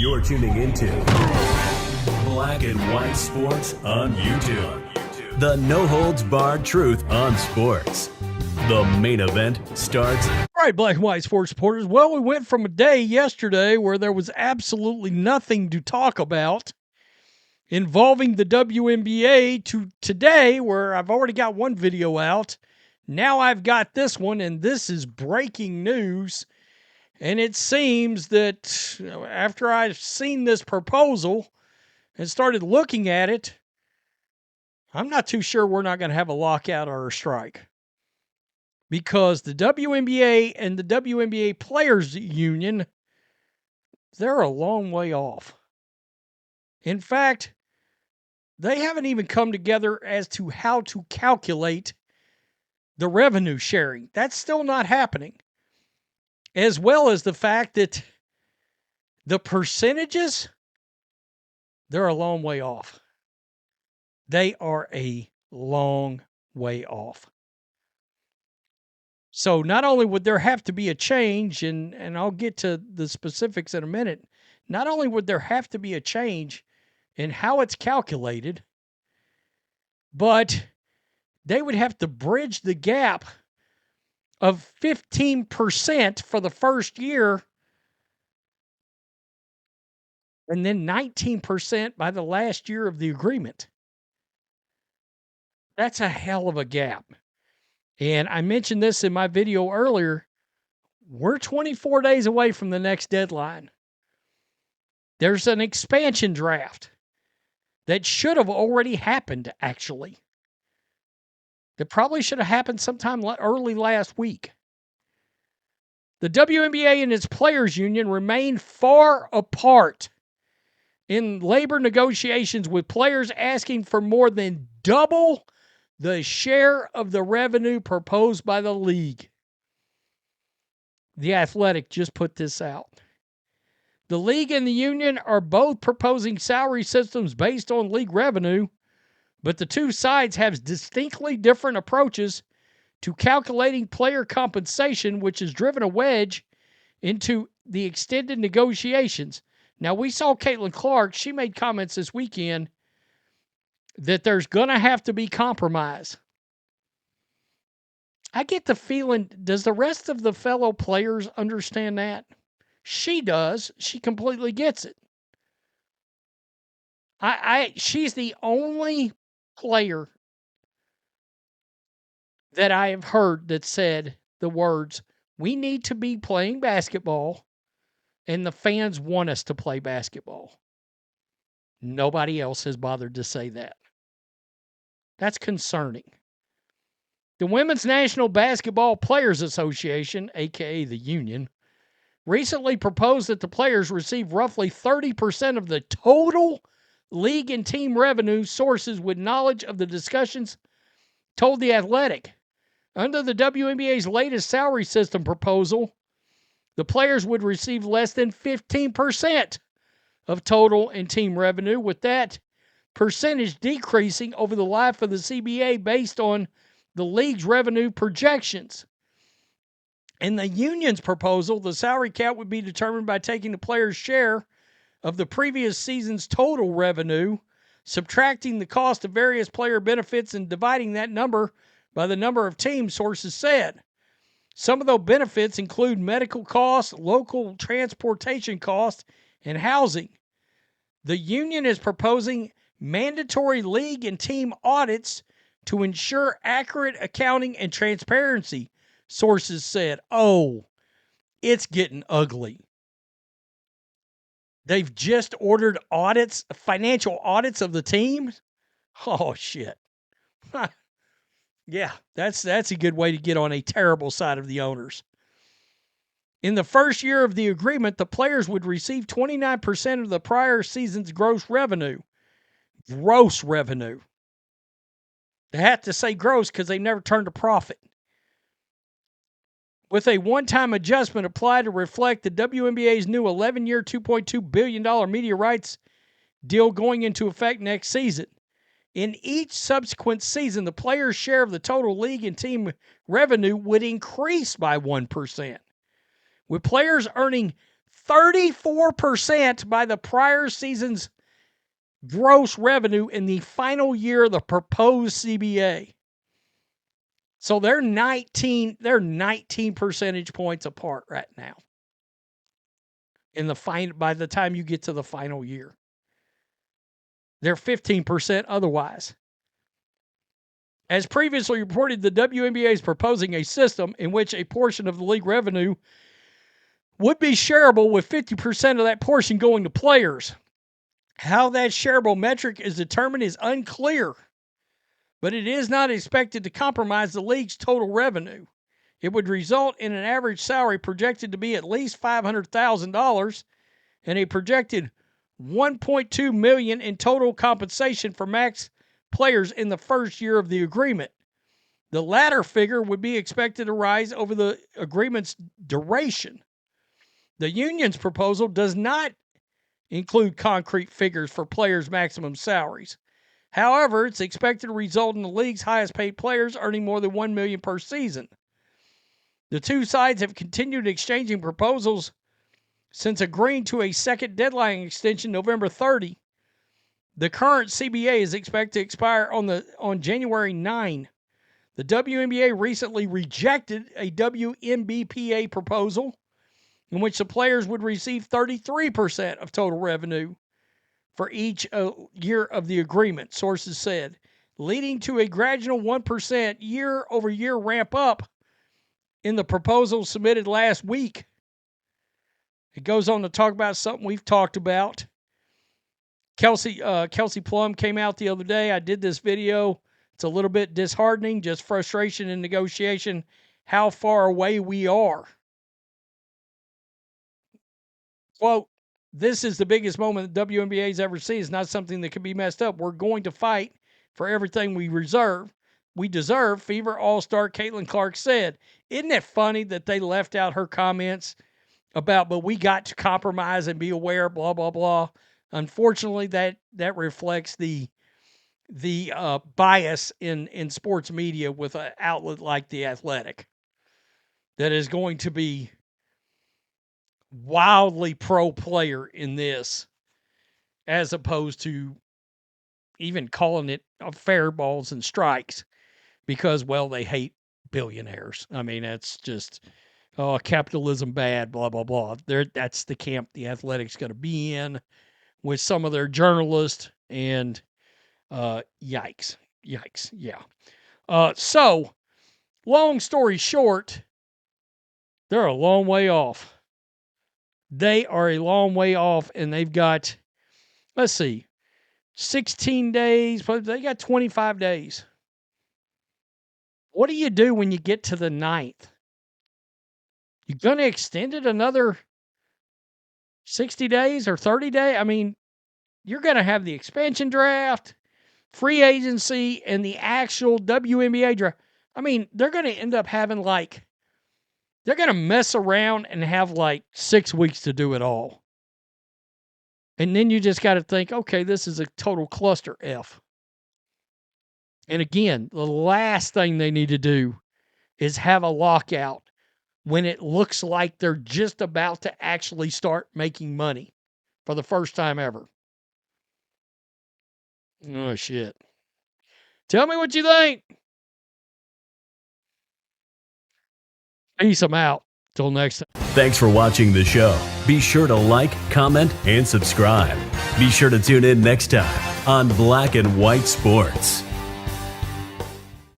You're tuning into Black and White Sports on YouTube. The no-holds-barred truth on sports. The main event starts. All right, Black and White Sports supporters. Well, we went from a day yesterday where there was absolutely nothing to talk about involving the WNBA to today where I've already got one video out. Now I've got this one, and this is breaking news. And it seems that after I've seen this proposal and started looking at it, I'm not too sure we're not going to have a lockout or a strike. Because the WNBA and the WNBA Players Union, they're a long way off. In fact, they haven't even come together as to how to calculate the revenue sharing. That's still not happening. As well as the fact that the percentages, they're a long way off. They are a long way off. So not only would there have to be a change, and I'll get to the specifics in a minute, not only would there have to be a change in how it's calculated, but they would have to bridge the gap of 15% for the first year and then 19% by the last year of the agreement. That's a hell of a gap. And I mentioned this in my video earlier. We're 24 days away from the next deadline. There's an expansion draft that should have already happened, actually. That probably should have happened sometime early last week. The WNBA and its players union remain far apart in labor negotiations, with players asking for more than double the share of the revenue proposed by the league. The Athletic just put this out. The league and the union are both proposing salary systems based on league revenue, but the two sides have distinctly different approaches to calculating player compensation, which has driven a wedge into the extended negotiations. Now, we saw Caitlin Clark. She made comments this weekend that there's going to have to be compromise. I get the feeling, does the rest of the fellow players understand that? She does. She completely gets it. She's the only player that I have heard that said the words, "We need to be playing basketball, and the fans want us to play basketball." Nobody else has bothered to say that. That's concerning. The Women's National Basketball Players Association, aka the union, recently proposed that the players receive roughly 30% of the total league and team revenue. Sources with knowledge of the discussions told The Athletic. Under the WNBA's latest salary system proposal, the players would receive less than 15% of total and team revenue, with that percentage decreasing over the life of the CBA based on the league's revenue projections. In the union's proposal, the salary cap would be determined by taking the player's share of the previous season's total revenue, subtracting the cost of various player benefits, and dividing that number by the number of teams, sources said. Some of those benefits include medical costs, local transportation costs, and housing. The union is proposing mandatory league and team audits to ensure accurate accounting and transparency, sources said. Oh, it's getting ugly. They've just ordered audits, financial audits of the teams. Oh, shit. Yeah, that's a good way to get on a terrible side of the owners. In the first year of the agreement, the players would receive 29% of the prior season's gross revenue. Gross revenue. They have to say gross because they never turned a profit. With a one-time adjustment applied to reflect the WNBA's new 11-year, $2.2 billion media rights deal going into effect next season. In each subsequent season, the players' share of the total league and team revenue would increase by 1%, with players earning 34% by the prior season's gross revenue in the final year of the proposed CBA. So they're 19 percentage points apart right now. By the time you get to the final year. They're 15% otherwise. As previously reported, the WNBA is proposing a system in which a portion of the league revenue would be shareable, with 50% of that portion going to players. How that shareable metric is determined is unclear, but it is not expected to compromise the league's total revenue. It would result in an average salary projected to be at least $500,000 and a projected $1.2 million in total compensation for max players in the first year of the agreement. The latter figure would be expected to rise over the agreement's duration. The union's proposal does not include concrete figures for players' maximum salaries. However, it's expected to result in the league's highest paid players earning more than $1 million per season. The two sides have continued exchanging proposals since agreeing to a second deadline extension November 30. The current CBA is expected to expire on January 9. The WNBA recently rejected a WNBPA proposal in which the players would receive 33% of total revenue for each year of the agreement, sources said, leading to a gradual 1% year-over-year ramp-up in the proposal submitted last week. It goes on to talk about something we've talked about. Kelsey Plum came out the other day. I did this video. It's a little bit disheartening, just frustration in negotiation, how far away we are. Quote, "This is the biggest moment the WNBA's ever seen. It's not something that can be messed up. We're going to fight for everything we deserve, Fever All-Star Caitlin Clark said." Isn't it funny that they left out her comments about, but we got to compromise and be aware, blah, blah, blah. Unfortunately, that reflects the bias in sports media with an outlet like The Athletic that is going to be wildly pro-player in this, as opposed to even calling it fair balls and strikes because, well, they hate billionaires. I mean, that's just, capitalism bad, blah, blah, blah. That's the camp The Athletic's going to be in with some of their journalists, and yikes, yeah. So, long story short, they're a long way off. They are a long way off, and they've got, 16 days, but they got 25 days. What do you do when you get to the 9th? You're going to extend it another 60 days or 30 days? I mean, you're going to have the expansion draft, free agency, and the actual WNBA draft. I mean, they're going to end up having they're going to mess around and have 6 weeks to do it all. And then you just got to think, okay, this is a total cluster F. And again, the last thing they need to do is have a lockout when it looks like they're just about to actually start making money for the first time ever. Oh, shit. Tell me what you think. Peace, I'm out. Till next time. Thanks for watching the show. Be sure to like, comment, and subscribe. Be sure to tune in next time on Black and White Sports.